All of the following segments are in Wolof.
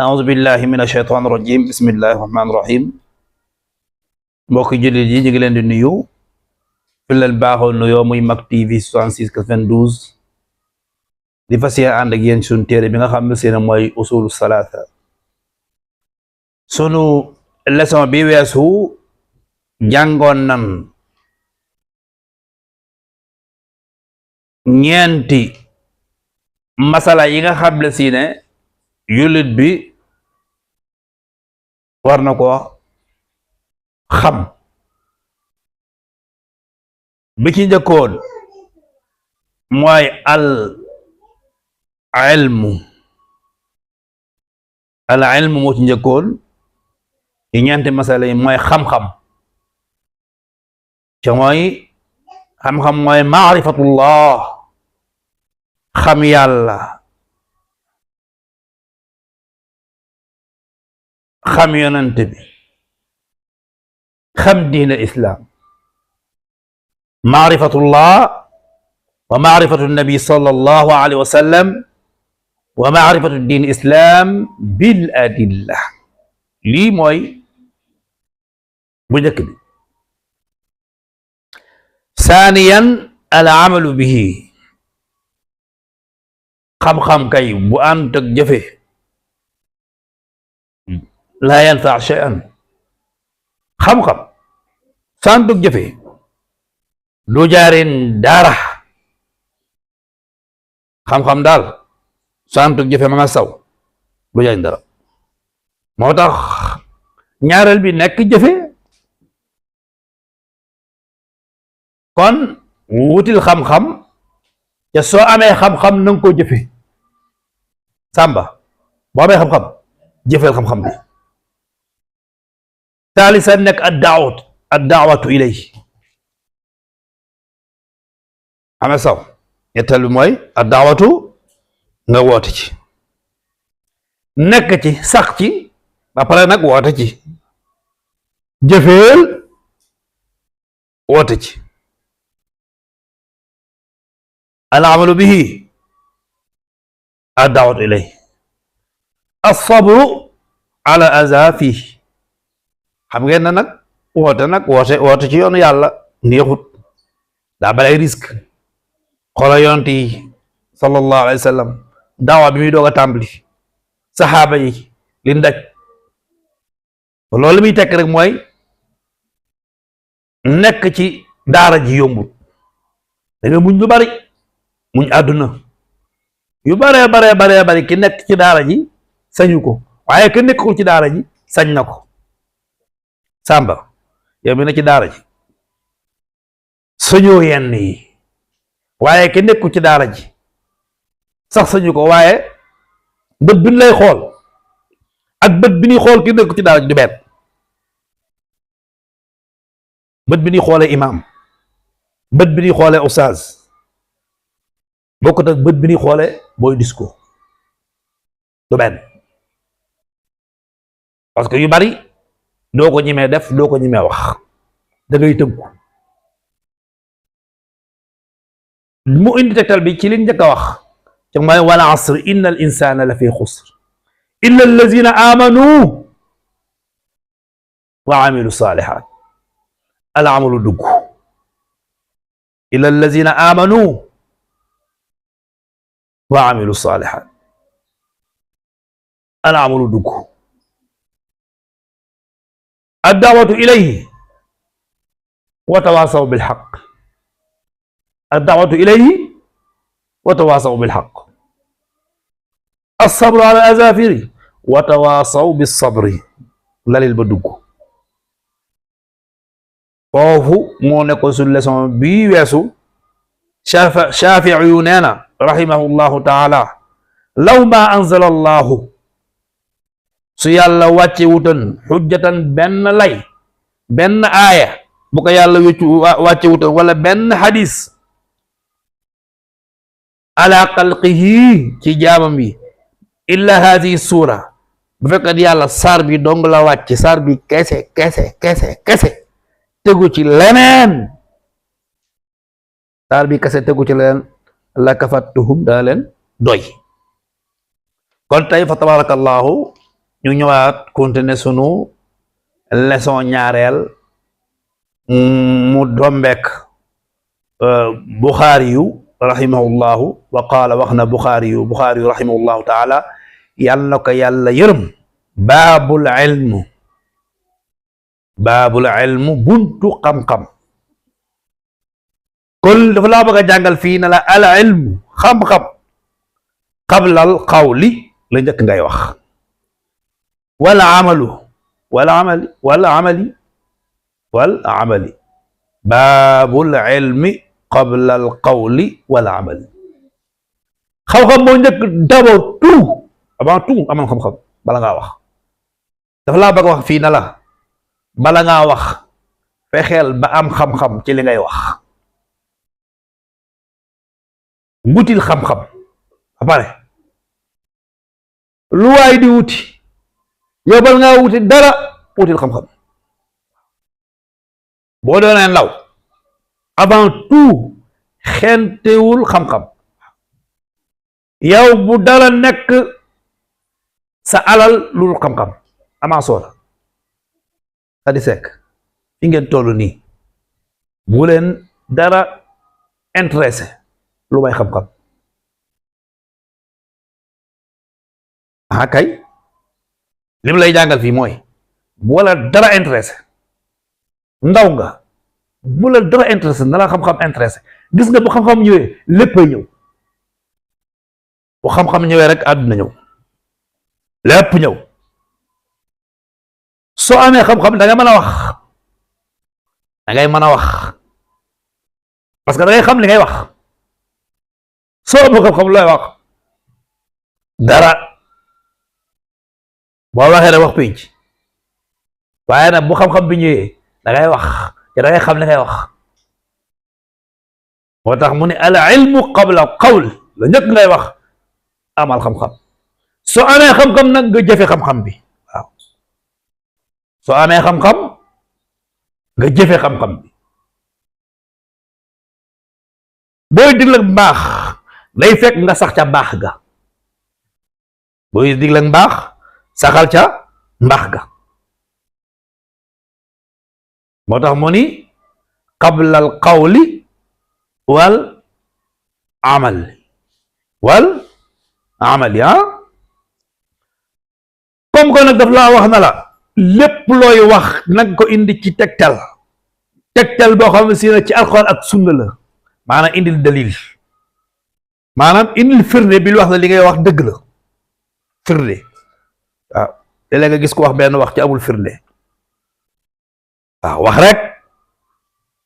أعوذ بالله من الشيطان الرجيم بسم الله الرحمن الرحيم mbokk jullit yi ñu ngi leen di nuyu fi leen baaxoo nuyoo muy Mak TV 66 92 di fas yéene ànd ak yéen suñu téere bi nga xam ne seen mooy usulu salaasa sunu leçon bi weesu jàngoon nan ñeenti masala yi nga xam ne si ne jullit bi war na ko xam bi ci njëkkoon mooy al ilmu moo ci njëkkoon yi ñeenti masala yi mooy xam-xam ca mooy xam-xam mooy maarifatullah xam yàlla xam yonent bi xam diin al-islaam maarifatullah wa maarifatu nabi sallallahu alayhi wa sallam wa maarifatu diin al-islaam bil adilla lii mooy bu njëkk bi. saaniyan al amalu bihi xam-xam kay bu ànd ak jëfe laa yanfa shay'an xam-xam santug jëfe du jaarin dara xam-xam daal santug jëfe ma nga saw du jaarin dara moo tax ñaareel bi nekk jëfe kon wutil xam-xam te soo amee xam-xam na nga ko jëfe sàmba boo amee xam-xam jëfeel xam-xam bi. ثالثا انك الدعوة اليه اما سو يتل موي الدعوة nga woote ci nekk ci sax ci ba pare nag woote ci jëfeel woote ci al amalu bihi الدعوة اليه الصبر على أذى فيه xam ngeen na nag woote ci yoonu yàlla neexut daa bari ay risque xoola yonent yi sallallahu alayhi wa sallam daawa bi muy doog a tàmbali saxaaba yi li ndaj loolu muy tekk rek mooy nekk ci daara ji yombut da nga muñ lu bari muñ àdduna yu baree bari ki nekk ci daara ji sañu ko waaye ki nekkul ci daara ji sañ na ko. Samba yow mi ne ci daara ji sañoo yenn yi waaye ke nekku ci daara ji sax sañu ko waaye bët bi ñu lay xool ak bët bi ñuy xool ki nekku ci daara ji du benn bët bi ñuy xoolee imaam bët bi ñuy xoolee oustaz bokkut ak bët bi ñuy xoolee booy disco du benn parce que yu bari doo ko ñemee def doo ko ñemee wax da ngay tënku mu indi tegtal bi ci li njëkk a wax ci mooy wal asr inna al insana la fi xusr illa allazina amanu wa amilu salihat al amalu dugg illa allazina amanu wa amilu salihat al amalu dugg الدعوة إليه وتواصوا بالحق الدعوة إليه وتواصوا بالحق الصبر على الأذافر وتواصوا بالصبر لا للبدوك فوفو مو نيكو سون ليسون بي ويسو شافعي نانا رحمه الله تعالى لو ما أنزل الله su yàlla wàcce wutoon xujjatan benn lay benn aaya bu ko yàlla wàcce wutoon wala benn xadis ala xalqihi ci jaamam bi illa hadihi suura bu fekkat yàlla saar bi dong la wàcce saar bi kese tegu ci leneen saar bi kese tegu ci leneen la kafattuhum daa leen doy kon tey fa tabarakallahu ñu ñëwaat continuer sunu leçon ñaareel mu dombeek Buxaari yu rahimahullahu wa qaala wax na Buxaari yu rahimahullahu taala yàlla na ko yàlla yërëm baabul ilmu buntu xam-xam kon dafa laa bëgg a jàngal fii na la al ilmu xam-xam qabla al qawli la njëkk ngay wax wal amali baabul ilmi qabla al qawli wal amali xam-xam moo njëkk d'abord avant tout amal xam-xam bala ngaa wax dafa laa bëgg a wax fii na la bala ngaa wax fexeel ba am xam-xam ci li ngay wax wutil xam-xam ba pare lu waay di wuti yow bal ngaa wuti dara wutil xam-xam boo doonee ndaw avant tout xentewul xam-xam yow bu dara nekk sa alal lu xam-xam amaa soola Khady Seck fi ngeen toll nii bu leen dara intéressé lu may xam-xam kay li mu lay jàngal fii mooy bu la dara intéressé ndaw nga bu la dara intéressé na la xam-xam intéressé gis nga bu xam-xam ñëwee léppay ñëw bu xam-xam ñëwee rek àdduna ñëw lépp ñëw soo amee xam-xam da ngay mën a wax parce que da ngay xam li ngay wax soo amee xam-xam looy wax dara boo waxee rek wax pénc waaye nag bu xam-xam bi ñëwee da ngay wax te da ngay xam li ngay wax moo tax mu ne al ilmu qabla qawl la njëkk ngay wax amal xam-xam soo amee xam-xam nag nga jëfe xam-xam bi waaw soo amee xam-xam nga jëfe xam-xam bi booy digle mbaax day fekk nga sax ca mbaax ga booy digle mbaax saxal ca mbaax ga moo tax mu ni qabla al qawli wal amali comme que nag daf laa wax na la lépp looy wax nag ko indi ci tegtal boo xam ne si na ci alxuraan ak sunna la maanaam indil dalil maanaam indil firnde bi lu wax la li ngay wax dëgg la firnde waaw léeg-léeg nga gis ko wax benn wax ci amul firnde waaw wax rek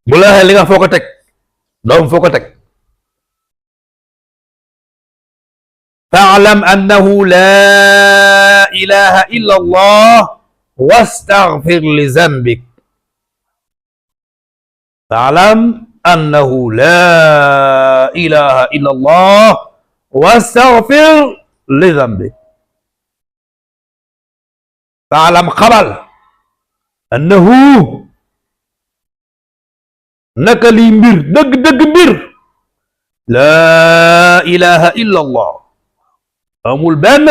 bu la waxee li nga foo ko teg doom foo ko teg fa'lam annahu laa ilaha illa allah wastaghfir li zanbik fa'lam annahu laa ilaha illa allah wastaghfir li zanbik fa'lam xamal annahu naka lii mbir dëgg mbir laa ilaha illa allah amul benn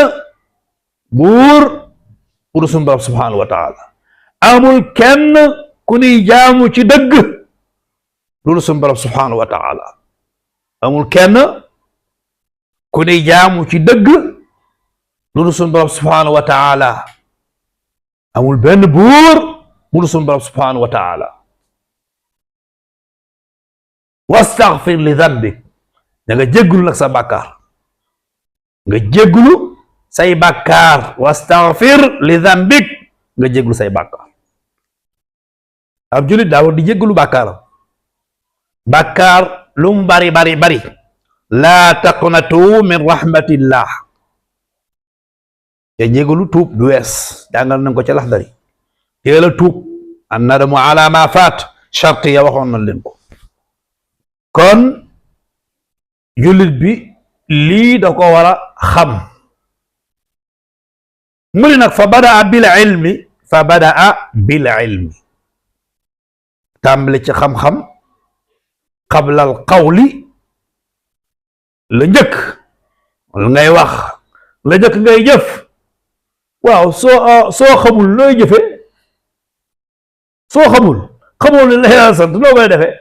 buur pour sunu Boroom subhanahu wa taala amul kenn ku ni jaamu ci dëgg loolu sunu Boroom subhanahu wa taala amul kenn ku ni jaamu ci dëgg loolu sunu Boroom subhanahu wa taala amul benn buur pour sunu Boroom subhanahu wa taala wastaghfir li dhanbik da nga jéggulu nag sa bàkkaar nga jéggulu say bàkkaar wastaghfir li dhanbik nga jéggulu say bàkkaar ab julit daa war di jéggulu bàkkaaram bàkkaar lu mu bari laa taqnatu min rahmatillah te jéggulu tuub du wees jàngal nañ ko ca Laxdari teel a tuub annadamu ala ma faat charte ya waxoon nañ leen ko kon jullit bi lii da ko war a xam mu ni nag fa badaa bil ilmi tàmbali ci xam-xam qabla al qawli la njëkk ngay wax la njëkk ngay jëf waaw soo xamul looy jëfe soo xamoo li la yàlla sant noo koy defee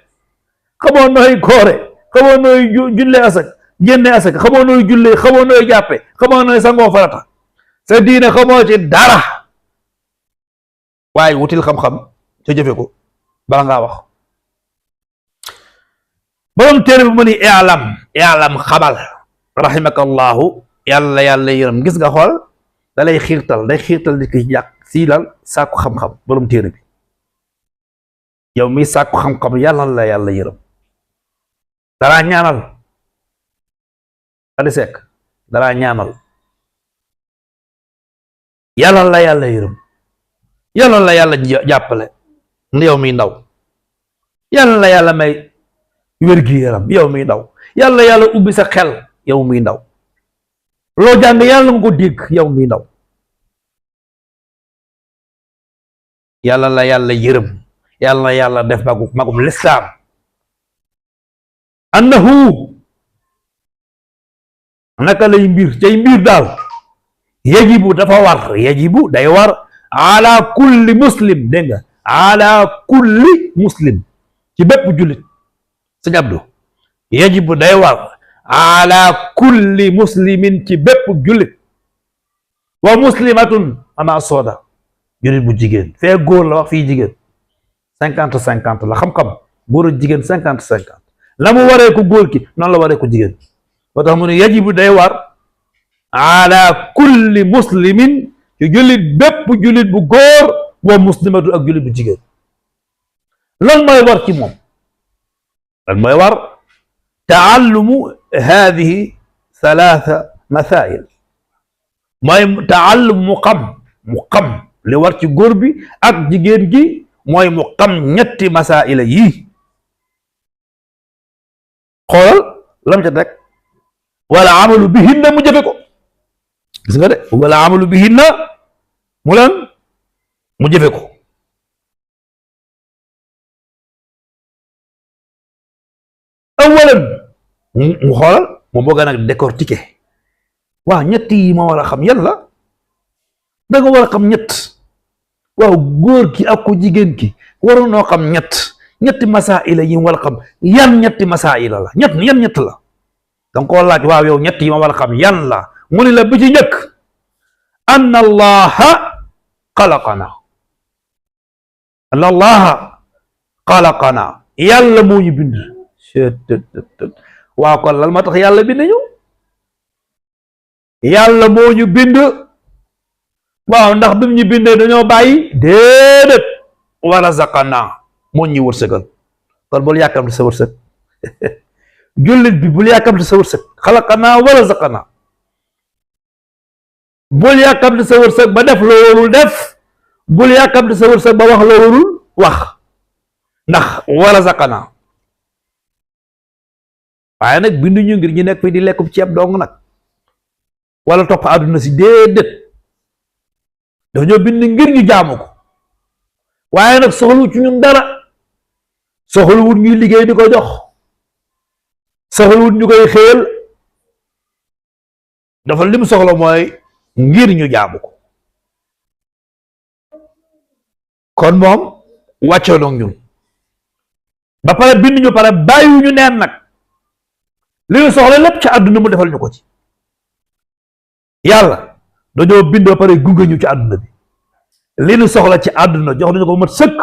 xamoo nooy koore xamoo nooy julle asak génne asak xamoo nooy julle xamoo nooy jàppe xamoo nooy sangoo farata sa diine xamoo ci dara waaye wutil xam-xam ca jëfe ko bala ngaa wax borom téere bi mu ni i'lam xamal rahimakallahu yàlla yërëm gis nga xool da lay day xiirtal di ko yàq sii lal sàkku xam-xam borom téere bi yow mi sàkku xam-xam yàlla la yàlla yërëm daraa ñaanal Wally Seck daraa ñaanal yàlla la yàlla yërëm yàlla la yàlla jàppale yow mi ndaw yàlla la yàlla may wér-gi-yaram yow mi ndaw yàlla ubbi sa xel yow mi ndaw loo jàng yàlla nga ko dégg yow mi ndaw yàlla la yàlla yërëm yàlla na yàlla def magum lislaam annahu naka lay mbir cay mbir daal yajibu dafa war yajibu day war ala kulli muslim dégg nga ala kulli muslim ci bépp jullit sëñ Abdou yajibu day war ala kulli muslimin ci bépp jullit wa muslimatun ama sooda jullit bu jigéen fee góor la wax fii jigéen 50-50 la xam-xam góor ak jigéen 50-50 la mu waree ko góor ki noonu la waree ko jigéen moo tax mu ne yajibu day war ala kulli muslimin ci jullit bépp jullit bu góor wa muslimatu ak jullit bu jigéen lan mooy war ci moom lan mooy war taallumu hadihi thalatha masail mooy taallum mu xam li war ci góor bi ak jigéen gi mooy mu xam ñetti masaila yii xoolal lam ca teg wala amalu bihinna mu jëfe ko gis nga de wala amalu bihinna mu lan mu jëfe ko awalan mu xoolal mu bëgg nag décortiquer waaw ñett yi ma war a xam yàlla da nga war a xam ñett waaw góor ki ak ku jigéen ki waroon noo xam ñetti masaila yi war a xam yan ñetti masaila la yan ñett la danga koo laaj waaw yow ñett yi ma war a xam yan la mu ni la bi ci njëkk anna allaha xalaqana yàlla moo ñu bind waaw kon lan ma tax yàlla bind ñu yàlla moo ñu bind waaw ndax bi mu ñu bindee dañoo bàyyi déedéet wa razaqana moo ñu wërsëgal kon bul yàkkamti sa wërsëg jullit bi bul yàkkamti sa wërsëg xalaqana wa razaqana bul yàkkamti sa wërsëg ba def loo warul def bul yàkkamti sa wërsëg ba wax loo warul wax ndax wa razaqana waaye nag bindu ñu ngir ñu nekk fi di lekkub ceeb dong nag wala topp àdduna si déedéet dañoo bind ngir ñu jaamu ko waaye nag soxlu ci ñun dara soxluwut ñuy liggéey di ko jox soxluwut ñu koy xéel dafa lim soxla mooy ngir ñu jaamu ko kon moom wàccoo noog ñun ba pare bind ñu pare bàyyiwuñu neen nag li ñu soxla lépp ci àdduna mu defal ñu ko ci yàlla dañoo bind ba pare gunge ñu ci àdduna bi li ñu soxla ci àdduna jox nañu ko mat sëkk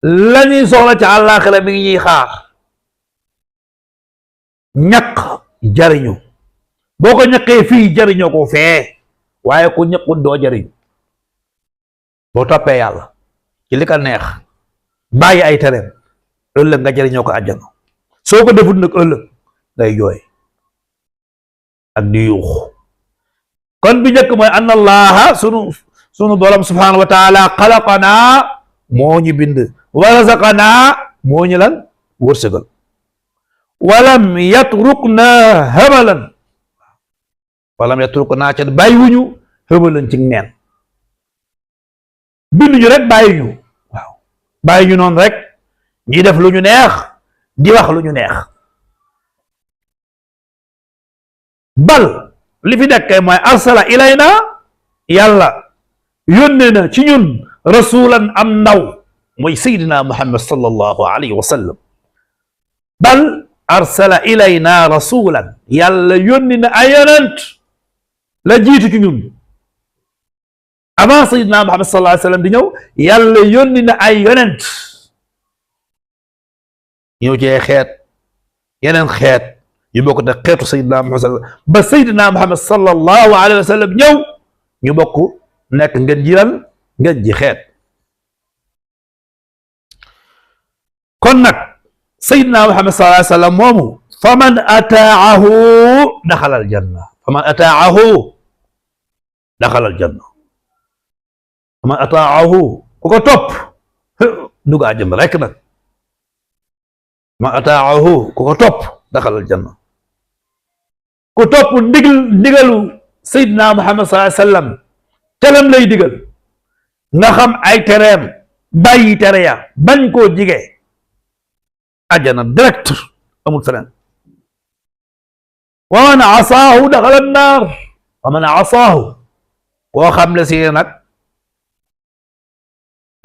la ñuy soxla ci àllaaxira mi ngi ñuy xaar ñaq jariñu boo ko ñaqee fii jariñoo ko fee waaye ku ñaqut doo jariñu boo toppee yàlla ci li ka neex bàyyi ay tereem ëllëg nga jariñoo ko àjjana soo ko defut nag ëllëg ngay jooy ak di yuux kon bi njëkk mooy anna allaha sunu borom subhanahu wa taala xalaqana moo ñu bind wa razaqana moo ñu lan wërsëgal walam yatrukna hamalan ca bàyyiwuñu hamalan ci neen binduñu rek bàyyiñu waaw bàyyiñu noonu rek ñi def lu ñu neex di wax lu ñu neex bal li fi nekkee mooy arsala ilayna yàlla yónnee na ci ñun rasulan am ndaw mooy sayyidina muhammad sallallahu alayhi wa sallam bal arsala ilayna rasulan yàlla yónni na ay yonent la jiitu ci ñun avant sayyidina muhammad sallallahu alayhi wa sallam di ñëw yàlla yónni na ay yonent ñëw ci xeet yeneen xeet yu bokk te xeetu sayyidina muhammad ba sayyidina muhammad sallallahu alayhi wa sallam ñëw ñu bokk nekk ngeen jiral ngeen ji xeet kon nag sayyidina muhammad sallallahu alayhi wa sallam moomu faman ataahu daxala aljanna faman ataahu daxala aljanna faman ataahu ku ko topp dugg àjjana rek nag man ataahu ku ko topp daxala aljanna ku topp ndigalu sayyidina muhammad sallallahu alayhi wa sallam telam lay digal nga xam ay tereem bàyyi tere ya bañ koo jige àjjana direct amul feneen wa man asaahu daxala annaar wa man asaahu koo xam le si nag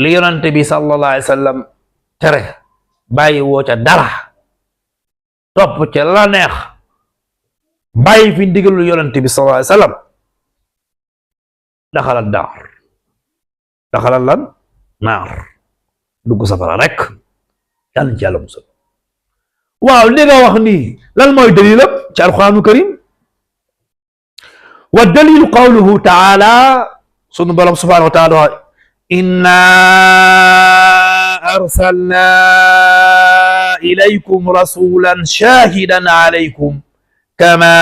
li yonante bi sallallahu alayhi wa sallam tere bàyyi woo ca dara topp ca la neex bàyyi fi ndigalul yonante bi sallallahu alayhi wa sallam daxala naar daxala lan naar dugg safara rek yàlla ci yàlla musal waaw li nga wax nii lan mooy dalilam ci alquranu karim wa dalilu qawluhu taala sunu borom subhanahu wa taala inna arsalna ilaykum rasulan shahidan alaykum kama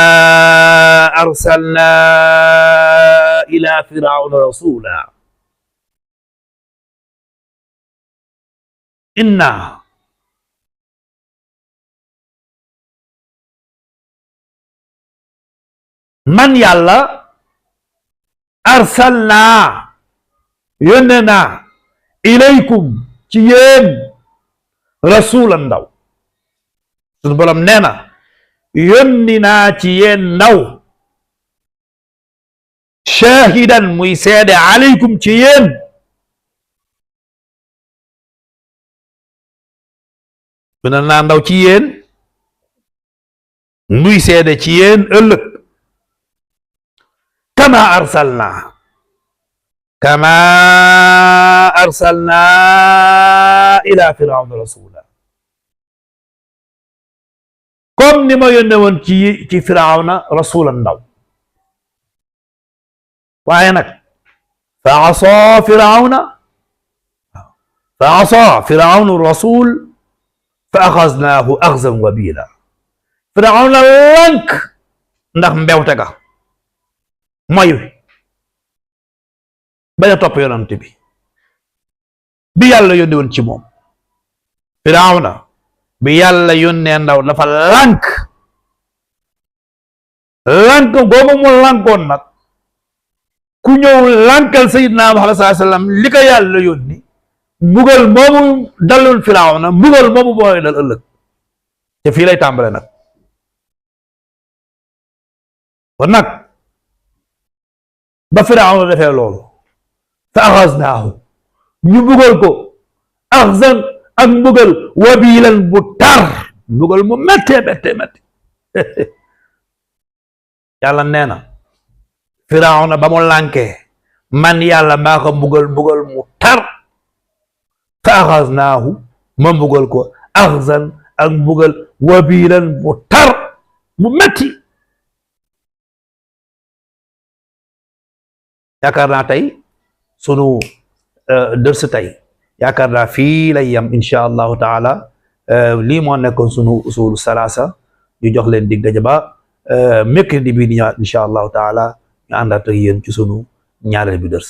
arsalna ila firawna rasula inna man yàlla arsalna yónne naa ilaykum ci yéen rasulan ndaw sunu borom nee na yónni naa ci yéen ndaw shahidan muy seede alaykum ci yéen yónne naa ndaw ci yéen muy seede ci yéen ëllëg kama arsalna ila firawna rasula comme ni ma yónne woon ci firawna rasulan ndaw waaye nag fa asa firawnu rasul fa axaznaahu axzan wabila firawna lank ndax mbewte ga moy bañ a topp yonent bi yàlla yónne woon ci moom firawna bi yàlla yónnee ndaw dafa lànk googu mu lànkoon nag ku ñëw lànkal sayyidina Muhammad sallallahu alayhi wa sallam li ko yàlla yónni mbugal moomu dalul firawna mbugal moomu booy dal ëllëg te fii lay tàmbale nag kon nag ba firawna defee loolu fa axaznaahu ñu mbugal ko axzan ak mbugal wabilan bu tar mbugal mu méttee yàlla nee na firawna ba mu lànkee man yàlla maa ko mbugal mu tar fa axaznaahu ma mbugal ko axzan ak mbugal wabilan bu tar mu métti yaakaar naa tey sunu dërs tey yaakaar naa fii lay yam insha allahu taala lii moo nekkoon sunu usul salaasa ñu jox leen dig daje ba mercredi bii di ñëwaat insha allahu taala ñu àndaat ak yéen ci sunu ñaareel bi dërs